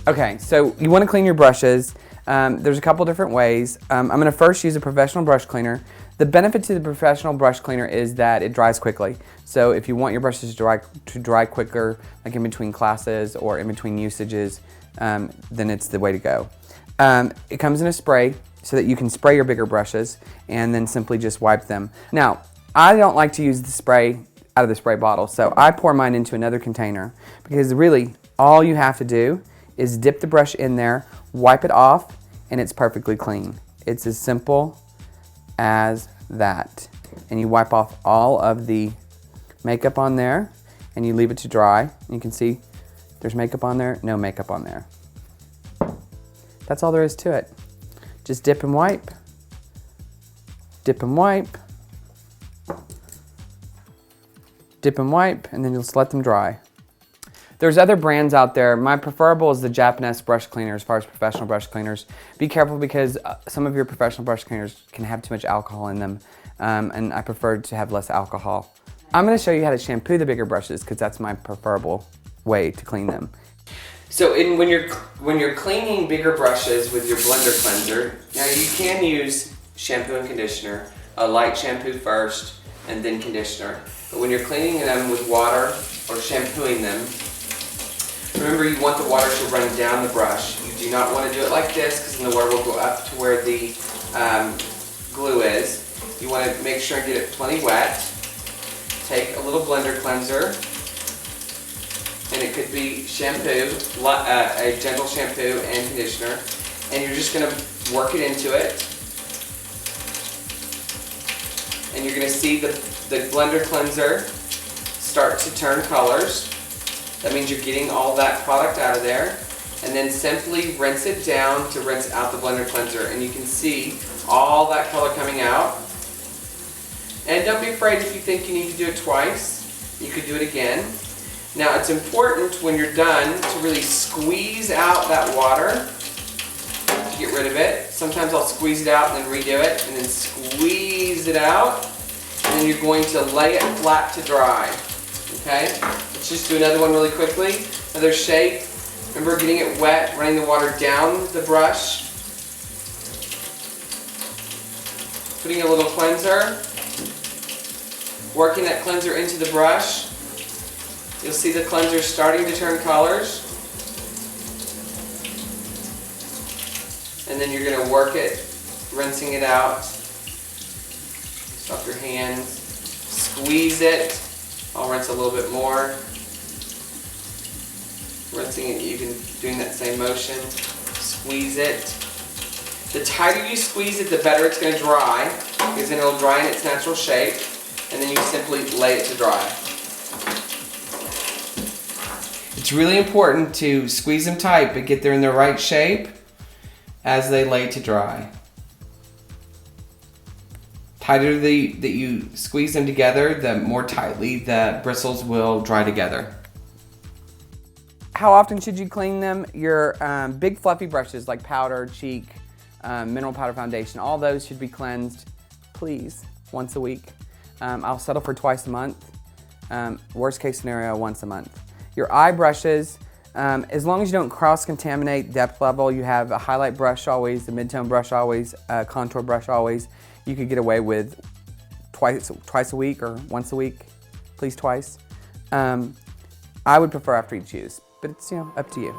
Okay, so you want to clean your brushes. There's a couple different ways. I'm going to first use a professional brush cleaner. The benefit to the professional brush cleaner is that it dries quickly. So if you want your brushes to dry quicker, like in between classes or in between usages, then it's the way to go. It comes in a spray so that you can spray your bigger brushes and then simply just wipe them. Now, I don't like to use the spray out of the spray bottle, so I pour mine into another container because really all you have to do is dip the brush in there, wipe it off, and it's perfectly clean. It's as simple as that. And you wipe off all of the makeup on there and you leave it to dry. You can see there's makeup on there, no makeup on there. That's all there is to it. Just dip and wipe, dip and wipe, dip and wipe, and then you'll just let them dry. There's other brands out there. My preferable is the Japanese brush cleaner as far as professional brush cleaners. Be careful because some of your professional brush cleaners can have too much alcohol in them, and I prefer to have less alcohol. I'm going to show you how to shampoo the bigger brushes because that's my preferable way to clean them. So when you're cleaning bigger brushes with your blender cleanser, now you can use shampoo and conditioner, a light shampoo first and then conditioner. But when you're cleaning them with water or shampooing them, remember you want the water to run down the brush. You do not want to do it like this because then the water will go up to where the glue is. You want to make sure and get it plenty wet. Take a little blender cleanser, and it could be shampoo, a gentle shampoo and conditioner, and you're just going to work it into it. And you're going to see the blender cleanser start to turn colors. That means you're getting all that product out of there. And then simply rinse it down to rinse out the blender cleanser. And you can see all that color coming out. And don't be afraid if you think you need to do it twice. You could do it again. Now it's important when you're done to really squeeze out that water to get rid of it. Sometimes I'll squeeze it out and then redo it, and then squeeze it out. And then you're going to lay it flat to dry. Okay? Let's just do another one really quickly. Another shape. Remember getting it wet, running the water down the brush. Putting a little cleanser. Working that cleanser into the brush. You'll see the cleanser starting to turn colors. And then you're going to work it, rinsing it out. Stop your hands. Squeeze it. I'll rinse a little bit more. Rinsing it, even doing that same motion. Squeeze it. The tighter you squeeze it, the better it's going to dry, because then it'll dry in its natural shape, and then you simply lay it to dry. It's really important to squeeze them tight, but get them in the right shape as they lay to dry. Tighter that you squeeze them together, the more tightly the bristles will dry together. How often should you clean them? Your big fluffy brushes like powder, cheek, mineral powder foundation, all those should be cleansed, please, once a week. I'll settle for twice a month. Worst case scenario, once a month. Your eye brushes, as long as you don't cross-contaminate depth level, you have a highlight brush always, a mid-tone brush always, a contour brush always, you could get away with twice a week or once a week, please twice. I would prefer after each use, but it's up to you.